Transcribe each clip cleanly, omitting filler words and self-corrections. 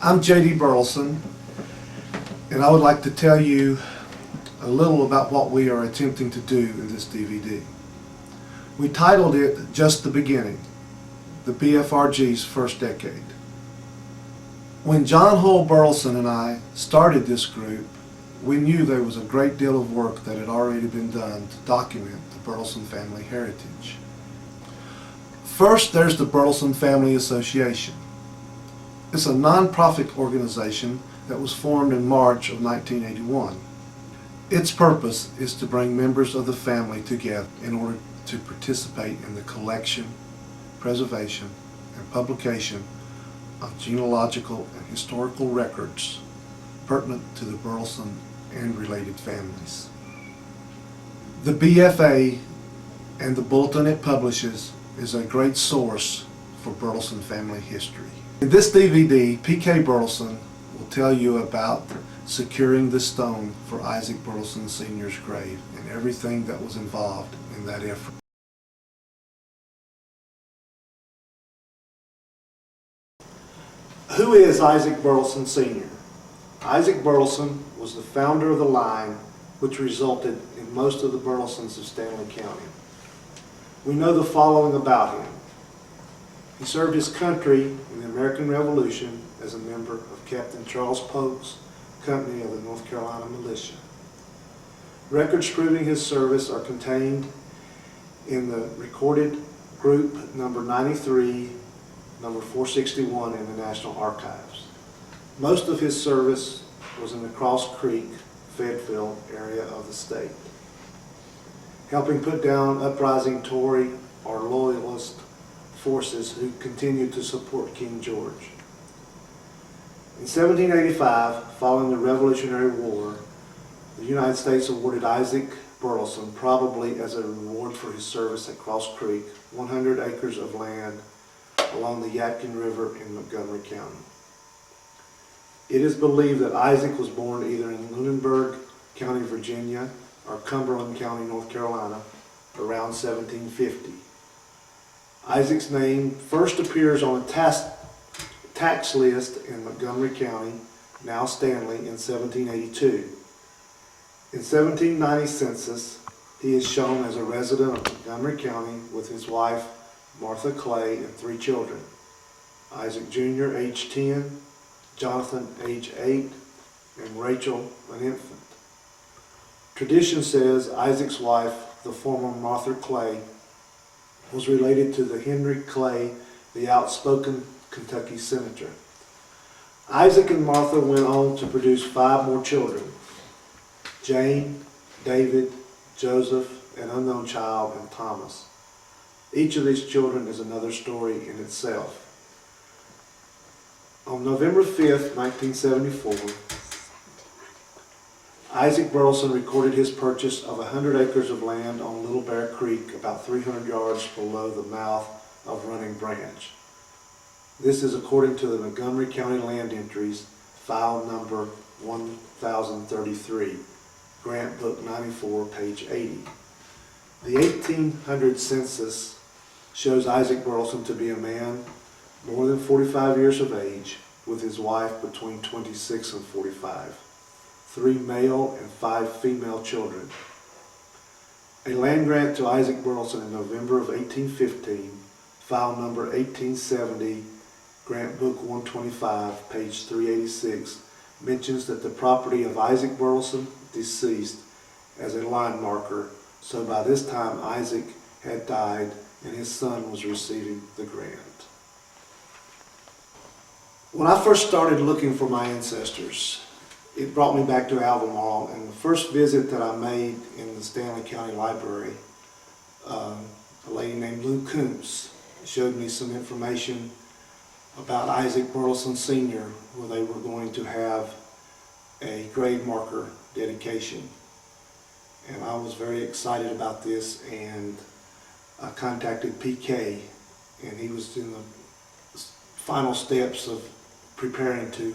I'm J.D. Burleson, and I would like to tell you a little about what we are attempting to do in this DVD. We titled it Just the Beginning, the BFRG's first decade. When John Hull Burleson and I started this group, we knew there was a great deal of work that had already been done to document the Burleson family heritage. First, there's the Burleson Family Association. It's a non-profit organization that was formed in March of 1981. Its purpose is to bring members of the family together in order to participate in the collection, preservation, and publication of genealogical and historical records pertinent to the Burleson and related families. The BFA and the bulletin it publishes is a great source for Burleson family history. In this DVD, P.K. Burleson will tell you about securing the stone for Isaac Burleson Sr.'s grave and everything that was involved in that effort. Who is Isaac Burleson Sr.? Isaac Burleson was the founder of the line which resulted in most of the Burlesons of Stanley County. We know the following about him. He served his country in the American Revolution as a member of Captain Charles Polk's company of the North Carolina Militia. Records proving his service are contained in the recorded group number 93, number 461 in the National Archives. Most of his service was in the Cross Creek, Fayetteville area of the state, helping put down uprising Tory or Loyalist forces who continued to support King George. In 1785, following the Revolutionary War, the United States awarded Isaac Burleson, probably as a reward for his service at Cross Creek, 100 acres of land along the Yadkin River in Montgomery County. It is believed that Isaac was born either in Lunenburg County, Virginia, or Cumberland County, North Carolina, around 1750. Isaac's name first appears on a tax list in Montgomery County, now Stanley, in 1782. In 1790 census, he is shown as a resident of Montgomery County with his wife, Martha Clay, and 3 children. Isaac Jr., age 10, Jonathan, age 8, and Rachel, an infant. Tradition says Isaac's wife, the former Martha Clay, was related to the Henry Clay, the outspoken Kentucky senator. Isaac and Martha went on to produce 5 more children: Jane, David, Joseph, an unknown child, and Thomas. Each of these children is another story in itself. On November 5th, 1974, Isaac Burleson recorded his purchase of 100 acres of land on Little Bear Creek, about 300 yards below the mouth of Running Branch. This is according to the Montgomery County Land Entries, file number 1033, Grant Book 94, page 80. The 1800 census shows Isaac Burleson to be a man more than 45 years of age, with his wife between 26 and 45. 3 male and 5 female children. A land grant to Isaac Burleson in November of 1815, file number 1870, Grant Book 125, page 386, mentions that the property of Isaac Burleson, deceased, as a line marker, so by this time Isaac had died and his son was receiving the grant. When I first started looking for my ancestors, it brought me back to Albemarle, and the first visit that I made in the Stanley County Library, a lady named Lou Koontz showed me some information about Isaac Burleson Sr., where they were going to have a grave marker dedication. And I was very excited about this, and I contacted PK, and he was in the final steps of preparing to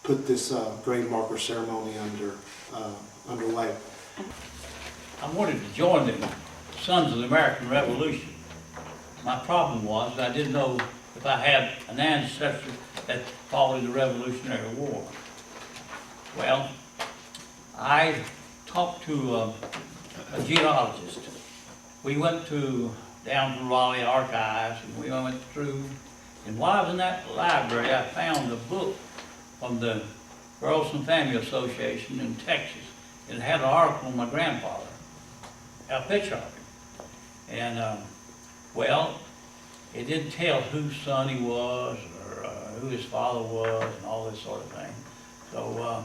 put this grave marker ceremony underway. I wanted to join the Sons of the American Revolution. My problem was I didn't know the if I had an ancestor that followed the Revolutionary War. Well, I talked to a genealogist. We went down to Raleigh Archives, and we went through, and while I was in that library, I found a book from the Burleson Family Association in Texas. It had an article on my grandfather, a picture of him. And, well, it didn't tell whose son he was, or who his father was, and all this sort of thing. So,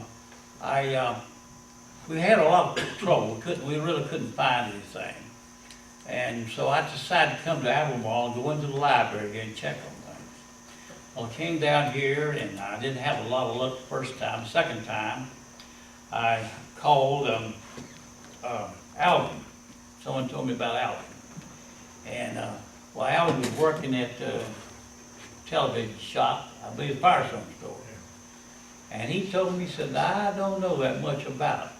we had a lot of trouble. We really couldn't find anything. And so I decided to come to Albemarle and go into the library and check on things. Well, I came down here, and I didn't have a lot of luck the first time. The second time, I called Alvin. Someone told me about Alvin. And, well, Alvin was working at the television shop, I believe the Firestone store. And he told me, he said, I don't know that much about it.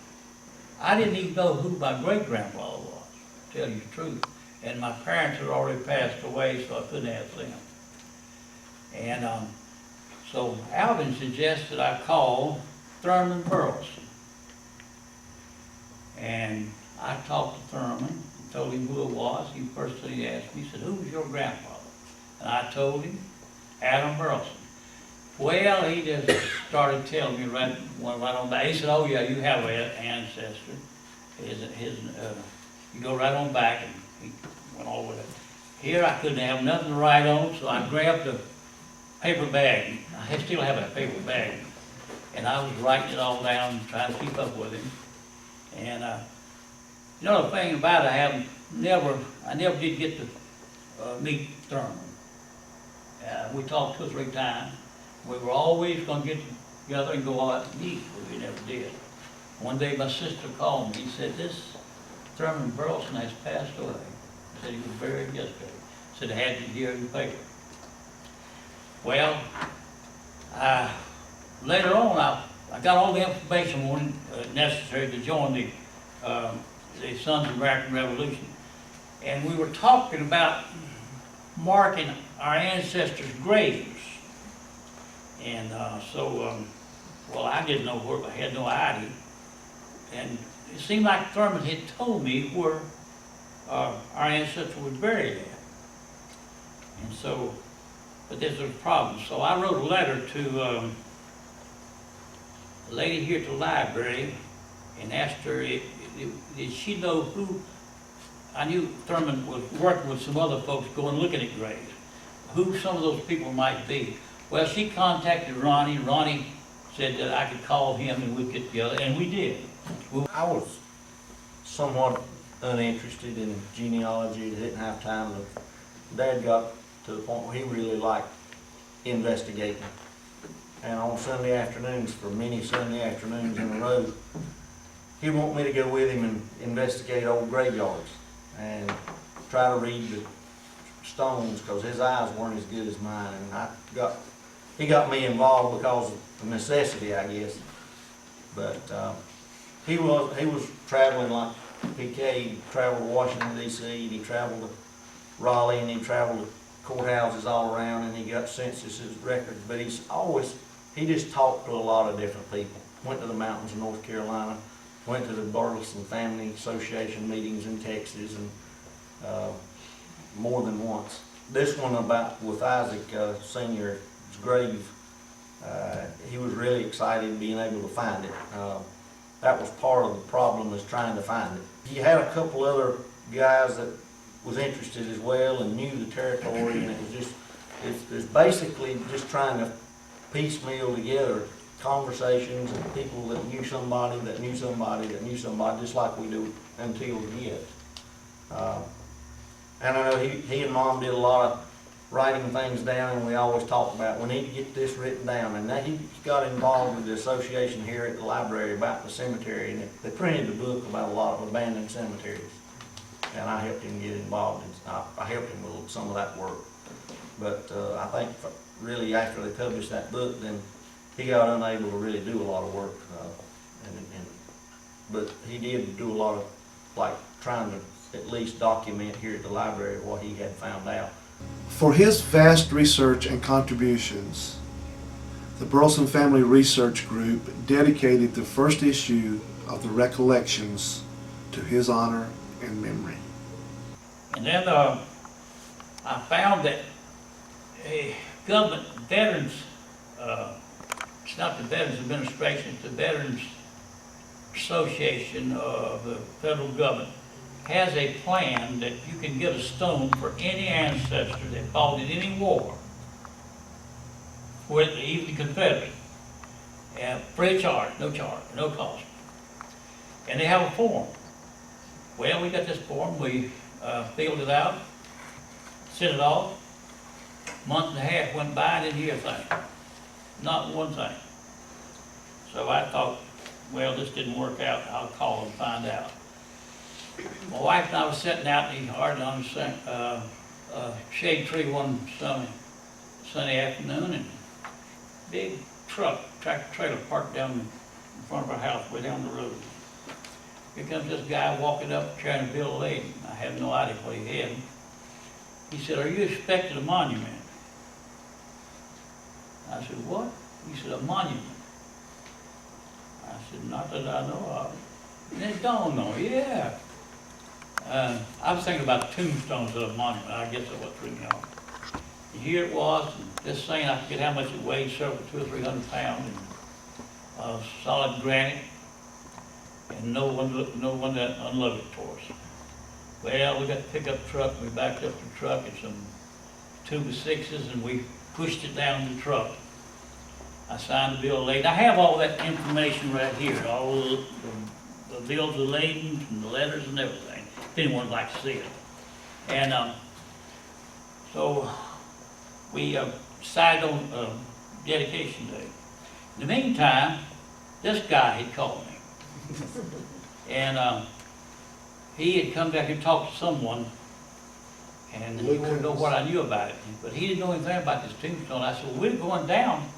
I didn't even know who my great-grandfather was, to tell you the truth. And my parents had already passed away, so I couldn't ask them. And so Alvin suggested I call Thurman Burleson. And I talked to Thurman and told him who it was. He first thing he asked me, he said, who was your grandfather? And I told him, Adam Burleson. Well, he just started telling me right on back. He said, oh yeah, you have an ancestor. You go right on back, and he went all the way up. Here I couldn't have nothing to write on, so I grabbed a paper bag. I still have that paper bag. And I was writing it all down, trying to keep up with him. And you know the thing about it, I never did get to meet Thurman. We talked 2 or 3 times. We were always going to get together and go out and eat, but we never did. One day my sister called me. He said, this Thurman Burleson has passed away. He said he was buried yesterday. He said, I had to hear in the paper. Well, later on, I got all the information necessary to join the Sons of the American Revolution. And we were talking about marking our ancestors' graves. And well, I didn't know where, I had no idea. And it seemed like Thurman had told me where our ancestor was buried at. And so, but there's a problem. So I wrote a letter to a lady here at the library and asked her, did she know who, I knew Thurman was working with some other folks going looking at graves, who some of those people might be. Well, she contacted Ronnie. Ronnie said that I could call him and we'd get together, and we did. I was somewhat uninterested in genealogy. Didn't have time. Dad got to the point where he really liked investigating. And on Sunday afternoons, for many Sunday afternoons in a row, he'd want me to go with him and investigate old graveyards and try to read the stones, because his eyes weren't as good as mine. And he got me involved because of necessity, I guess. But he was traveling like PK. He traveled to Washington, D.C., and he traveled to Raleigh, and he traveled to courthouses all around, and he got census records. But he just talked to a lot of different people. Went to the mountains of North Carolina, went to the Burleson Family Association meetings in Texas, and more than once. This one with Isaac Sr.'s grave, he was really excited being able to find it. That was part of the problem, is trying to find it. He had a couple other guys that was interested as well and knew the territory, and it's basically just trying to piecemeal together conversations and people that knew somebody that knew somebody that knew somebody, just like we do until yet. And I know he and Mom did a lot of writing things down, and we always talked about, we need to get this written down. And he got involved with the association here at the library about the cemetery, and they printed a book about a lot of abandoned cemeteries. And I helped him get involved, and I helped him with some of that work. But I think really after they published that book, then he got unable to really do a lot of work. But he did do a lot of, like, trying to at least document here at the library what he had found out. For his vast research and contributions, the Burleson Family Research Group dedicated the first issue of the Recollections to his honor and memory. And then I found that a government veterans, it's not the Veterans Administration, it's the Veterans Association of the federal government, has a plan that you can get a stone for any ancestor that fought in any war, with even the Confederate, free of charge, no cost. And they have a form. Well, we got this form, we filled it out, sent it off. Month and a half went by, I didn't hear a thing, not one thing. So I thought, well, this didn't work out, I'll call and find out. My wife and I was sitting out in the yard on a shade tree one sunny afternoon, and big truck, tractor trailer parked down in front of our house, way down the road. Here comes this guy walking up trying to build a lake. I have no idea what he had. He said, "Are you expecting a monument?" I said, "What?" He said, "A monument." I said, "Not that I know of." And it dawned on me, yeah. I was thinking about tombstones of a monument. I guess that's what threw me off. And here it was, and this thing, I forget how much it weighed, several 200 or 300 pounds, and solid granite, and no one that unloaded it for us. Well, we got the pickup truck, and we backed up the truck and some 2x6s, and we pushed it down the truck. I signed the bill of lading. I have all that information right here, all the bills of lading and the letters and everything, if anyone would like to see it. And so we decided on dedication day. In the meantime, this guy had called me. And he had come back and talked to someone, and he wanted to know what I knew about it. But he didn't know anything about this tombstone. I said, "Well, we're going down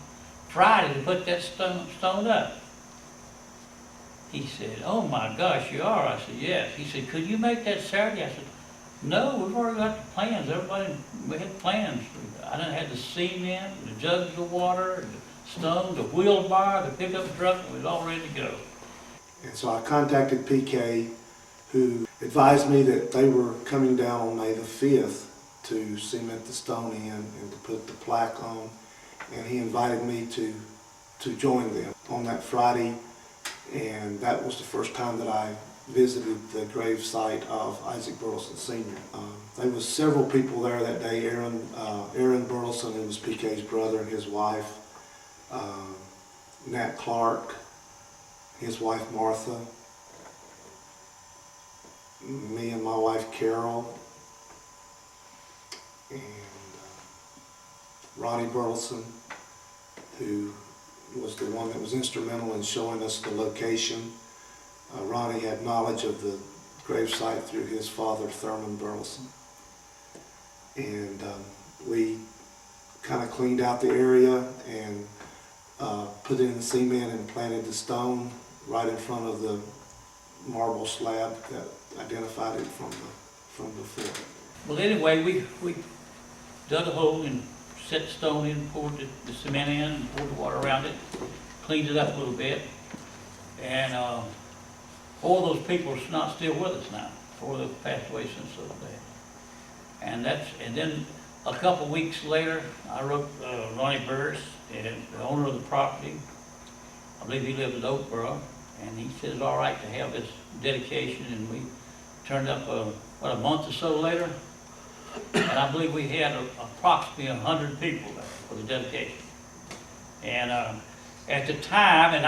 Friday to put that stone up." He said, "Oh my gosh, you are?" I said, "Yes." He said, "Could you make that Saturday?" I said, "No, we've already got the plans. Everybody, we had plans. I done had the cement, the jugs of water, the stone, the wheelbarrow, the pickup truck, and we was all ready to go." And so I contacted PK, who advised me that they were coming down on May the 5th to cement the stone in and to put the plaque on. And he invited me to join them on that Friday. And that was the first time that I visited the grave site of Isaac Burleson Sr. There was several people there that day. Aaron Burleson, who was PK's brother, and his wife, Nat Clark, his wife Martha, me and my wife Carol, and Ronnie Burleson, who was the one that was instrumental in showing us the location. Ronnie had knowledge of the gravesite through his father, Thurman Burleson. And we kind of cleaned out the area and put in the cement and planted the stone right in front of the marble slab that identified it from the floor. Well, anyway, we dug a hole and set the stone in, poured the cement in, and poured the water around it, cleaned it up a little bit. And all those people are not still with us now. 4 have passed away since those days. And then a couple weeks later, I wrote Ronnie Burris, the owner of the property. I believe he lived in Oakboro, and he said it's all right to have this dedication, and we turned up a month or so later, and I believe we had approximately 100 people there for the dedication. And at the time, and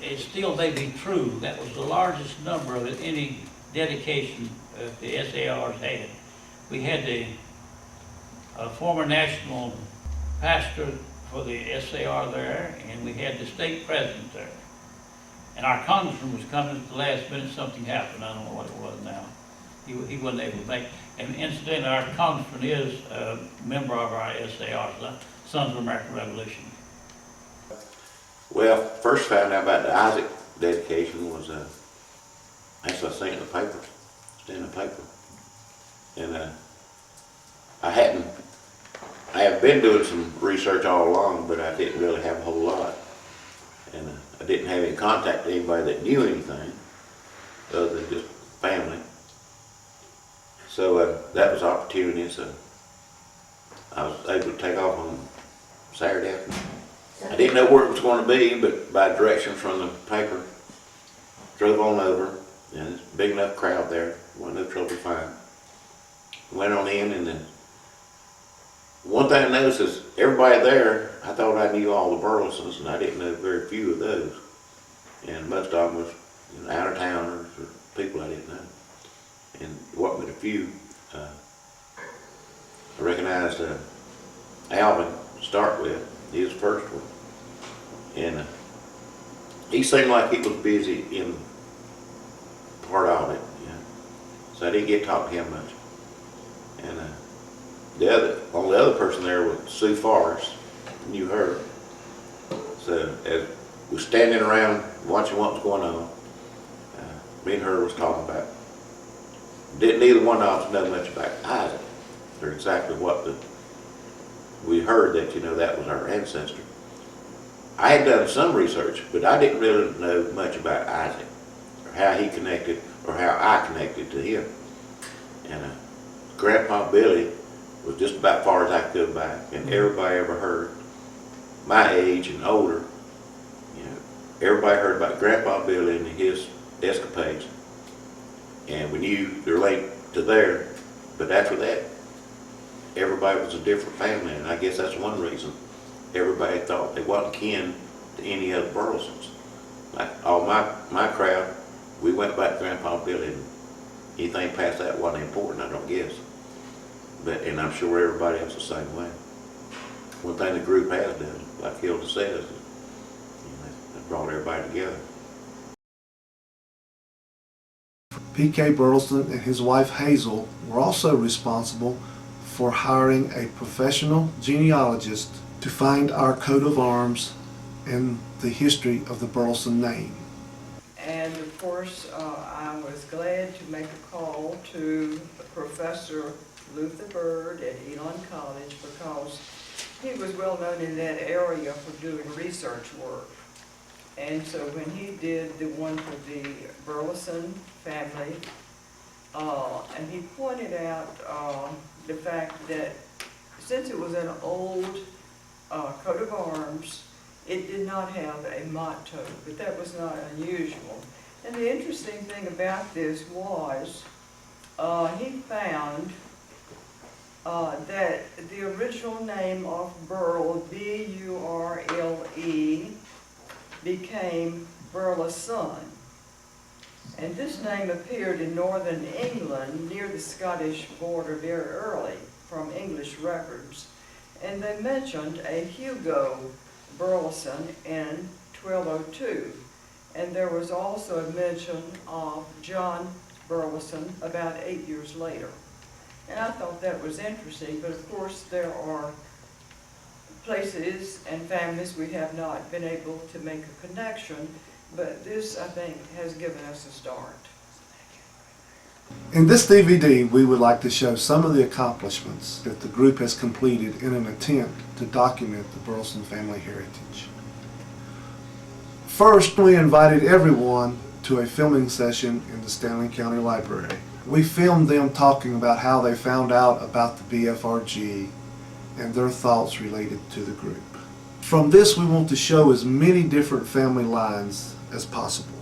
it still may be true, that was the largest number of any dedication the SARs had. We had the former national pastor for the SAR there, and we had the state president there. And our congressman was coming at the last minute, something happened, I don't know what it was now. He wasn't able to make it. And incidentally, our congressman is a member of our SAR, Sons of American Revolution. Well, first found out about the Isaac dedication was, actually I seen it in the paper, And I hadn't I have been doing some research all along, but I didn't really have a whole lot. And I didn't have any contact with anybody that knew anything other than just family. So that was opportunity. So I was able to take off on Saturday afternoon. I didn't know where it was going to be, but by direction from the paper, drove on over, and it's a big enough crowd there, wasn't no trouble to find. Went on in, and then one thing I noticed is everybody there, I thought I knew all the Burlesons, and I didn't know very few of those. And most of them was out of towners or people I didn't know. And what but a few, I recognized Alvin to start with. He was the first one. And he seemed like he was busy in part of it, so I didn't get to talk to him much. And the only other person there was Sue Forrest, knew her. So as we were standing around watching what was going on, me and her was talking about, didn't neither one of us know much about Isaac, or exactly what we heard that, that was our ancestor. I had done some research, but I didn't really know much about Isaac, or how he connected, or how I connected to him. And Grandpa Billy was just about as far as I could go back, and everybody ever heard, my age and older, everybody heard about Grandpa Billy and his escapades. And we knew they're linked to there, but after that, everybody was a different family, and I guess that's one reason everybody thought they wasn't kin to any other Burlesons. Like all my crowd, we went back to Grandpa Billy, and anything past that wasn't important, I don't guess. And I'm sure everybody else the same way. One thing the group has done, like Hilda says, they brought everybody together. P.K. Burleson and his wife Hazel were also responsible for hiring a professional genealogist to find our coat of arms and the history of the Burleson name. And of course, I was glad to make a call to Professor Luther Bird at Elon College, because he was well known in that area for doing research work. And so when he did the one for the Burleson family, and he pointed out the fact that since it was an old coat of arms, it did not have a motto, but that was not unusual. And the interesting thing about this was he found that the original name of Burle, B-U-R-L-E, became Burleson. And this name appeared in northern England near the Scottish border very early from English records. And they mentioned a Hugo Burleson in 1202. And there was also a mention of John Burleson about 8 years later. And I thought that was interesting, but of course there are places and families we have not been able to make a connection, but this, I think, has given us a start. In this DVD, we would like to show some of the accomplishments that the group has completed in an attempt to document the Burleson family heritage. First, we invited everyone to a filming session in the Stanley County Library. We filmed them talking about how they found out about the BFRG and their thoughts related to the group. From this, we want to show as many different family lines as possible.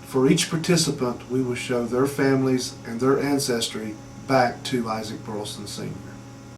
For each participant, we will show their families and their ancestry back to Isaac Burleson Sr.